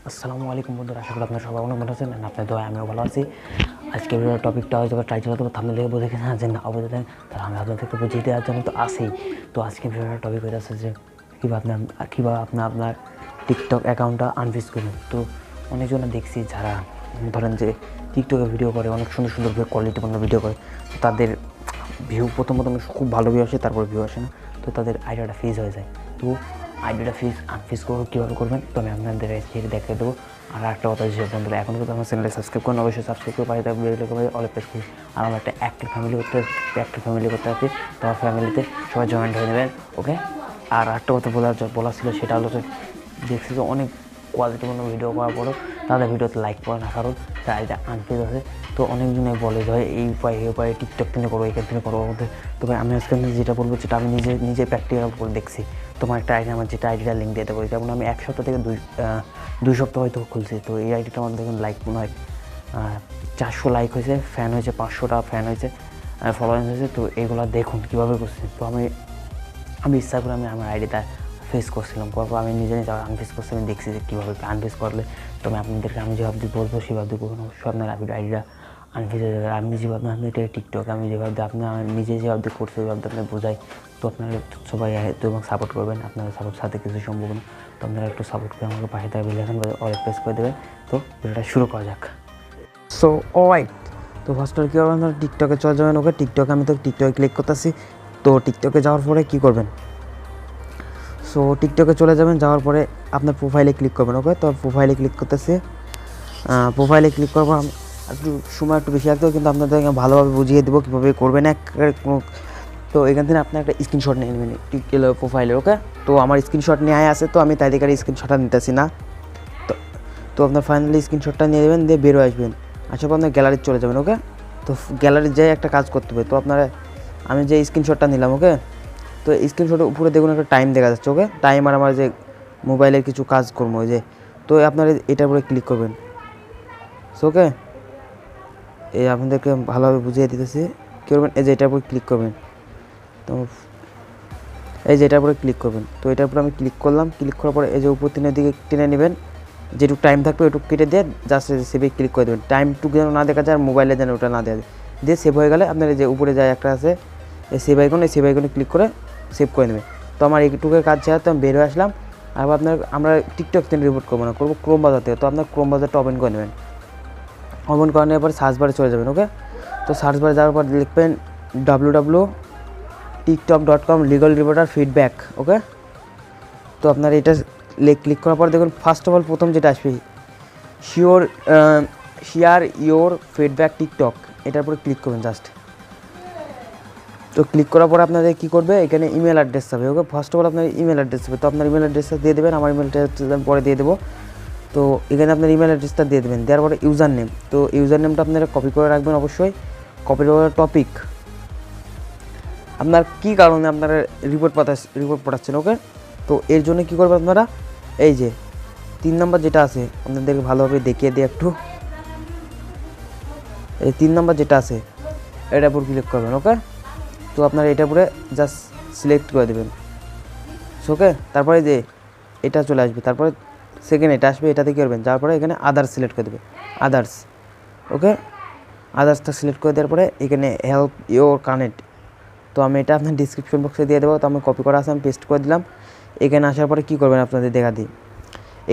আসসালামু আলাইকুম বন্ধুরা, আশা করি আপনারা সবাই অনেক ভালো আছেন। আপনার দোয়া আমিও ভালো আছি। আজকে ভিডিওর টপিকটা হয়তো ট্রাই করতে হবে, থামলে লেগে বোঝে কিনা যে না অবশ্যই দেন, তাহলে আমি আপনাদেরকে বুঝিয়ে দেওয়ার জন্য তো আসেই। তো আজকে ভিডিওর টপিক হয়ে যাচ্ছে যে কীভাবে আপনার টিকটক অ্যাকাউন্টটা আনফ্রিজ করবেন। তো অনেকজনে দেখছি যারা ধরেন যে টিকটকে ভিডিও করে, অনেক সুন্দর সুন্দর কোয়ালিটিপূর্ণ ভিডিও করে, তো তাদের ভিউ প্রথম খুব ভালো ভিউ আসে, তারপর ভিউ আসে না, তো তাদের আইডিয়াটা ফ্রিজ হয়ে যায়। তো আইডিয়াটা আনফ্রিজ কীভাবে করবেন তো আমি আপনাদের দেখে দেবো। আর একটা কথা যে বন্ধুরা, এখন কিন্তু আমার চ্যানেলে সাবস্ক্রাইব করেন, অবশ্যই সাবস্ক্রাইব করে পাশে থাকবে, অল প্রেস করি। আর আমার একটা অ্যাক্টিভ ফ্যামিলি করতে আছে, তোমার ফ্যামিলিতে সবাই জয়েন্ট হয়ে নেবেন, ওকে। আর একটা কথা বলা ছিল, সেটা হলো যে দেখছি যে অনেক কোয়ালিটিপূর্ণ ভিডিও করার পরেও তাদের ভিডিওতে লাইক করে না, কারণ তার আইডিয়া আনফ্রিজ আছে। তো অনেকজনে বলে যে এই উপায়ে টিকটক থেকে করো, এখান থেকে করো মধ্যে। তবে আমি আজকে যেটা বলবো, যেটা আমি নিজে প্র্যাকটিক্যাল করে দেখছি। তোমার একটা আইডিয়া, আমার যেটা আইডিয়ার লিঙ্ক দিতে পারি, যেমন আমি 1 সপ্তাহ থেকে 2 সপ্তাহ হয়তো খুলছি। তো এই আইডিটা আমার দেখুন লাইক মনে হয় 400 লাইক হয়েছে, ফ্যান হয়েছে 500টা ফ্যান হয়েছে, ফলোয়ার্স হয়েছে। তো এগুলো দেখুন কীভাবে করছি। তো আমি ইচ্ছা করে আমার আইডিটা ফেস করছিলাম, তারপর আমি নিজে আনফেস করছি। আমি দেখছি যে কীভাবে আনফেস করলে। তো আপনাদেরকে আমি যেভাবে বলবো সেভাবে করুন, অবশ্যই আপনার আইডিটা আনফেস হয়ে যাবে। আমি যেভাবে আপনাদের টিকটক আমি যেভাবে নিজে যেভাবে করছি ওইভাবে আপনি বোঝাই। তো আপনারা সবাই এবং সাপোর্ট করবেন, আপনাদের সাপোর্ট সাথে কিছু সম্ভব না। তো আপনারা একটু সাপোর্ট করে আমাকে পাশে থাকবে, লেখেন অল প্রেস করে দেবেন। তো ভিডিওটা শুরু করা যাক। সো অলরাইট, তো ফার্স্টে কী করবেন, টিকটকে চলে যাবেন, ওকে। আমি তো টিকটকে ক্লিক করতেছি। তো টিকটকে যাওয়ার পরে কী করবেন, সো টিকটকে চলে যাবেন, যাওয়ার পরে আপনার প্রোফাইলে ক্লিক করবেন, ওকে। তো প্রোফাইলে ক্লিক করতেছি, প্রোফাইলে ক্লিক করবো। একটু সময় একটু বেশি লাগতো, কিন্তু আপনাদেরকে ভালোভাবে বুঝিয়ে দেবো কীভাবে করবেন। তো এখান থেকে আপনি একটা স্ক্রিনশট নিয়ে নেবেন প্রোফাইলের, ওকে। তো আমার স্ক্রিনশট নেওয়া আছে, তো আমি তাই দেখে স্ক্রিনশটটা নিতেছি না। তো আপনার ফাইনালি স্ক্রিনশটটা নিয়ে দেবেন, দিয়ে বেরো আসবেন। আসার পর আপনার গ্যালারি চলে যাবেন, ওকে। তো গ্যালারি যাই একটা কাজ করতে হবে। তো আমি যে স্ক্রিনশটটা নিলাম, ওকে। তো স্ক্রিনশটের উপরে দেখুন একটা টাইম দেখা যাচ্ছে, ওকে। টাইম আর আমার যে মোবাইলের কিছু কাজ করবো, ওই যে। তো আপনারা এটার উপরে ক্লিক করবেন, ওকে। এই আপনাদেরকে ভালোভাবে বুঝিয়ে দিতেছি কী করবেন। এই যে এটার উপরে ক্লিক করবেন, তো এই যে এটার উপরে ক্লিক করবেন। তো এটার উপরে আমি ক্লিক করলাম। ক্লিক করার পরে এই যে উপর দিকে টেনে নেবেন, যেটুকু টাইম থাকবে ওইটুকু কেটে দিয়ে জাস্ট সেভে ক্লিক করে দেবেন। টাইমটুকু যেন না দেখা যায়, আর মোবাইলে যেন ওটা না দেওয়া যায়। দিয়ে সেভ হয়ে গেলে আপনার যে উপরে যায় একটা আছে এই সেভ আইকন, এই সেভ আইকনে ক্লিক করে সেভ করে নেবেন। তো আমার এইটুকুর কাজ ছেড়ে তো আমি বের হয়ে আসলাম। আর আমরা টিকটক থেকে রিপোর্ট করবো না, করবো ক্রোম ব্রাউজার থেকে। তো আপনার ক্রোম ব্রাউজারটা ওপেন করে নেবেন। ওপেন করে নেওয়ার পর সার্চ বারে চলে যাবেন, ওকে। তো সার্চ বারে যাওয়ার পর লিখবেন www.tiktok.com লিগাল রিপোর্টার ফিডব্যাক, ওকে। তো আপনার এটা ক্লিক করার পর দেখুন ফার্স্ট অফ অল প্রথম যেটা আসবে শেয়ার ইয়োর ফিডব্যাক টিকটক, এটার উপরে ক্লিক করবেন জাস্ট। তো ক্লিক করার পর আপনাদের কী করবে, এখানে ইমেল অ্যাড্রেস হবে, ওকে। ফার্স্ট অফ অল আপনার ইমেল অ্যাড্রেস হবে। তো আপনার ইমেল অ্যাড্রেসটা দিয়ে দেবেন, আমার ইমেলটা পরে দিয়ে দেবো। তো এখানে আপনার ইমেল অ্যাড্রেসটা দিয়ে দেবেন, দেওয়ার পরে ইউজার নেম। তো ইউজার নেমটা আপনারা কপি করে রাখবেন অবশ্যই। কপি করার টপিক আপনার কী কারণে আপনারা রিপোর্ট পাঠাচ্ছেন, ওকে। তো এর জন্য কী করবেন আপনারা, এই যে 3 নম্বর যেটা আছে আপনাদেরকে ভালোভাবে দেখিয়ে দিই একটু। এই 3 নম্বর যেটা আছে এটার উপর ক্লিক করবেন, ওকে। তো আপনারা এটার উপরে জাস্ট সিলেক্ট করে দেবেন, ওকে। তারপরে যে এটা চলে আসবে, তারপরে সেকেন্ড এটা আসবে, এটাতে কী করবেন, যাওয়ার পরে এখানে আদার্স সিলেক্ট করে দেবে, আদার্স, ওকে। আদার্সটা সিলেক্ট করে দেওয়ার পরে এখানে হেল্প ইয়োর কানেক্ট। তো আমি এটা আপনার ডিসক্রিপশন বক্সে দিয়ে দেবো। তো আমি কপি করা আছে, আমি পেস্ট করে দিলাম। এখানে আসার পরে কী করবেন, আপনাদের দেখা দিই,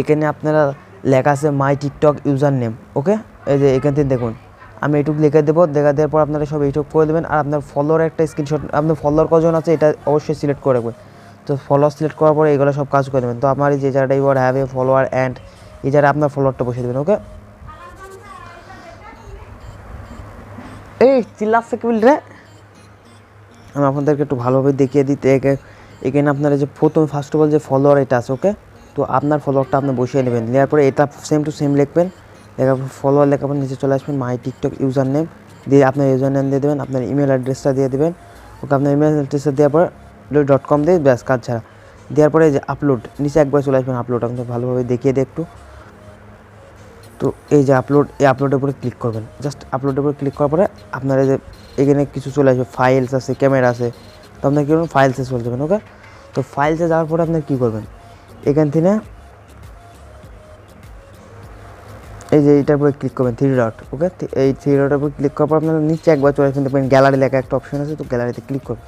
এখানে আপনারা লেখা আছে মাই টিকটক ইউজার নেম, ওকে। এই যে এখান থেকে দেখুন আমি এইটুকু লিখে দেবো। দেখা দেওয়ার পর আপনারা সব এইটুকু করে দেবেন। আর আপনার ফলোয়ার একটা স্ক্রিনশট, আপনার ফলোয়ার কজন আছে এটা অবশ্যই সিলেক্ট করে রাখবেন। তো ফলোয়ার সিলেক্ট করার পরে এগুলো সব কাজ করে দেবেন। তো আমার এই যে জায়গাটা your have a follower and এই জায়গায় আপনার ফলোয়ারটা বসিয়ে দেবেন, ওকে। এই চিল্লাচ্ছে কি বল রে, আমি আপনাদেরকে একটু ভালোভাবে দেখিয়ে দিতে। এখানে আপনারা যে প্রথম ফার্স্ট অফ অল যে ফলোয়ার এটা আছে, ওকে। তো আপনার ফলোয়ারটা আপনি বসিয়ে নেবেন, নেওয়ার পরে এটা সেম টু সেম লিখবেন। লেখার পর ফলোয়ার লেখার পর নিচে চলে আসবেন মাই টিকটক ইউজার নেম, দিয়ে আপনার ইউজার নেম দিয়ে দেবেন, আপনার ইমেল অ্যাড্রেসটা দিয়ে দেবেন, ওকে। আপনার ইমেল অ্যাড্রেসটা দেওয়ার পর .com দিয়ে ব্যাস কাজ ছাড়া। দেওয়ার পরে যে আপলোড নিচে একবার চলে আসবেন, আপলোড আপনাদের ভালোভাবে দেখিয়ে দিই একটু। তো এই যে এই আপলোডের উপরে ক্লিক করবেন, জাস্ট আপলোডের উপরে ক্লিক করার পরে আপনারা যে এখানে কিছু চলে আসবে, ফাইলস আছে, ক্যামেরা আছে। তো আপনার কী করবেন, ফাইলসে চলে যাবেন, ওকে। তো ফাইলসে যাওয়ার পরে আপনার কী করবেন, এখান থেকে এই যে এইটার উপরে ক্লিক করবেন 3 ডট, ওকে। এই 3 ডটের উপর ক্লিক করার পর আপনারা নিচে একবার চলে আসবেন, দেখবেন গ্যালারি লেখা একটা অপশন আছে, তো গ্যালারিতে ক্লিক করবেন।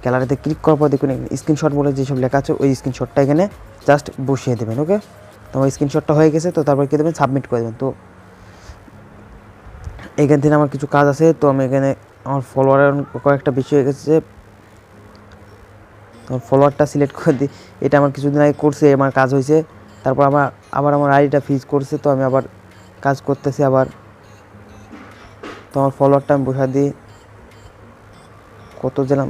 গ্যালারিতে ক্লিক করার পর দেখুন স্ক্রিনশট বলে যেসব লেখা আছে ওই স্ক্রিনশটটা এখানে জাস্ট বসিয়ে দেবেন, ওকে। তো আমার স্ক্রিনশটটা হয়ে গেছে, তো তারপর কী দেবেন, সাবমিট করে দেবেন। তো এখান থেকে আমার কিছু কাজ আছে, তো আমি এখানে আমার ফলোয়ারের কয়েকটা বেশি হয়ে গেছে, তো ফলোয়ারটা সিলেক্ট করে দিই। এটা আমার কিছুদিন আগে করছে, আমার কাজ হয়েছে। তারপর আবার আমার আইডিটা ফ্রিজ করছে, তো আমি আবার কাজ করতেছি আবার। তো আমার ফলোয়ারটা আমি বসা দিই, কত দিলাম,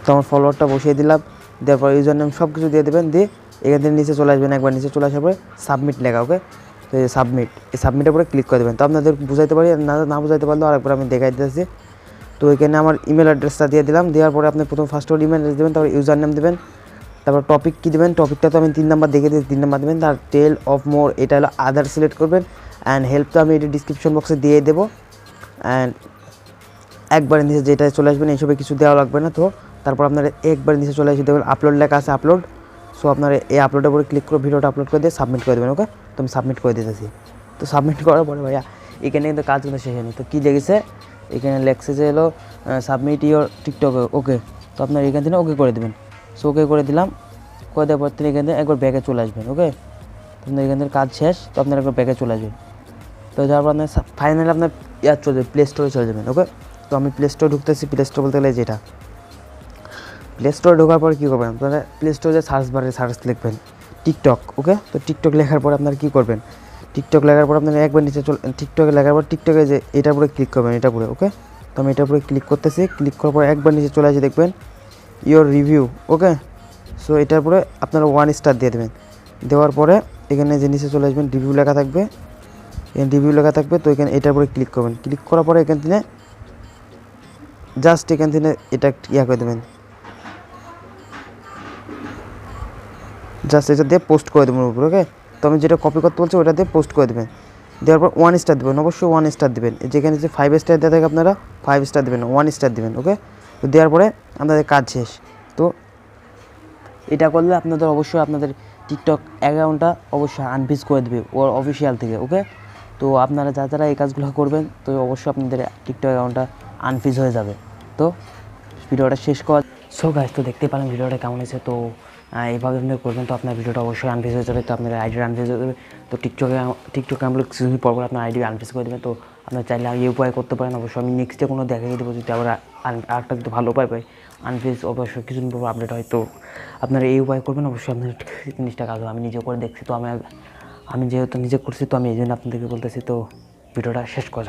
তো আমার ফলোয়ারটা বসিয়ে দিলাম। দেওয়ার পর ইউজার নেম সব কিছু দিয়ে দেবেন, দিয়ে এখান থেকে নিচে চলে আসবেন, একবার নিচে চলে আসার পরে সাবমিট লেখা, ওকে। তো এই সাবমিট, এই সাবমিটের পরে ক্লিক করে দেবেন। তো আপনাদের বুঝাইতে পারি, না বুঝাইতে পারলেও আরেকবার আমি দেখাই দিতেছি। তো এখানে আমার ইমেল অ্যাড্রেসটা দিয়ে দিলাম, দেওয়ার পরে আপনি প্রথম ফার্স্ট ওর ইমেল অ্যাড্রেস দেবেন, তারপর ইউজার নেম দেবেন, তারপর টপিক কী দেবেন, টপিকটা তো আমি 3 নাম্বার দেখে দিই, 3 নাম্বার দেবেন। তার টেল অফ মোর এটা হলো আদার সিলেক্ট করবেন, অ্যান্ড হেল্প তো আমি এটা ডিসক্রিপশন বক্সে দিয়ে দেবো। অ্যান্ড একবারে নিচে যেটা চলে আসবেন, এইসবে কিছু দেওয়া লাগবে না। তো তারপর আপনার একবার নিচে চলে আসবে, দেখবেন আপলোড লেখা আছে, আপলোড। সো আপনার এই আপলোডের উপরে ক্লিক করে ভিডিওটা আপলোড করে দিয়ে সাবমিট করে দেবেন, ওকে। তো আমি সাবমিট করে দিতেছি। তো সাবমিট করার পরে ভাইয়া এখানে কিন্তু কাজ কিন্তু শেষ হয়নি। তো কী লেগেছে, এখানে লেখছে যে হলো সাবমিট ইওর টিকটক, ওকে। তো আপনার এখান থেকে ওকে করে দেবেন। সো ওকে করে দিলাম, করে দেওয়ার পর থেকে এখান থেকে একবার ব্যাগে চলে আসবেন, ওকে। তো আপনার এখান থেকে কাজ শেষ, তো আপনার একবার ব্যাগে চলে আসবেন। তো যাওয়ার পর আপনার ফাইনালি আপনার ইয়ার চলে যাবে, প্লে স্টোরে চলে যাবেন, ওকে। তো আমি প্লে স্টোরে ঢুকতেছি। প্লে স্টোর বলতে গেলে যেটা, প্লে স্টোরে ঢোকার পর কী করবেন, আপনারা প্লে স্টোরে সার্চ বারে সার্চ লিখবেন টিকটক, ওকে। তো টিকটক লেখার পর আপনারা কী করবেন, টিকটক লেখার পর আপনারা একবার নিচে টিকটকে লেখার পর টিকটকে যে এটার উপরে ক্লিক করবেন, এটা পুরো, ওকে। তো আমি এটার উপরে ক্লিক করতেছি। ক্লিক করার পর একবার নিচে চলে আসে, দেখবেন ইওর রিভিউ, ওকে। সো এটার পরে আপনারা 1 স্টার দিয়ে দেবেন। দেওয়ার পরে এখানে যে নিচে চলে আসবেন, রিভিউ লেখা থাকবে, এখানে রিভিউ লেখা থাকবে। তো এখানে এটার উপরে ক্লিক করবেন। ক্লিক করার পরে এখান থেকে জাস্ট এখান থেকে এটা ইয়া করে দেবেন, জাস্ট এটা দিয়ে পোস্ট করে দেবেন উপরে, ওকে। তো আমি যেটা কপি করতে বলছি ওটা দিয়ে পোস্ট করে দেবেন। দেওয়ার পর 1 স্টার দেবেন, অবশ্যই 1 স্টার দেবেন। যেখানে যে 5 স্টার দেওয়া থাকে আপনারা 5 স্টার দেবেন, 1 স্টার দেবেন, ওকে। তো দেওয়ার পরে আপনাদের কাজ শেষ। তো এটা করলে আপনাদের অবশ্যই আপনাদের টিকটক অ্যাকাউন্টটা অবশ্যই আনফ্রিজ করে দেবে ওর অফিসিয়াল থেকে, ওকে। তো আপনারা যারা এই কাজগুলো করবেন, তো অবশ্যই আপনাদের টিকটক অ্যাকাউন্টটা আনফ্রিজ হয়ে যাবে। তো ভিডিওটা শেষ করা। সো গাইস, তো দেখতে পেলাম ভিডিওটা কেমন হয়েছে। তো এইভাবে আপনি করবেন, তো আপনার ভিডিওটা অবশ্যই আনফ্রিজ হয়ে যাবে। তো আপনার আইডি আনফ্রিজ হয়ে যাবে। তো টিকটকে আমরা কিছুদিন পর আপনার আইডি আনফ্রিজ করে দেবেন। তো আপনার চাইলে এই উপায় করতে পারেন। অবশ্যই আমি নেক্সটে কোনো দেখিয়ে দেবো, যদি আবার আরেকটা যদি ভালো উপায় পাই আনফ্রিজ, অবশ্যই কিছুদিন পর আপডেট হয়। তো আপনারা এই উপায় করবেন, অবশ্যই আপনার জিনিসটা কাজ হবে। আমি নিজে করে দেখছি, তো আমি যেহেতু নিজে করছি, তো আমি এই জন্য আপনাদেরকে বলতেছি। তো ভিডিওটা শেষ করা।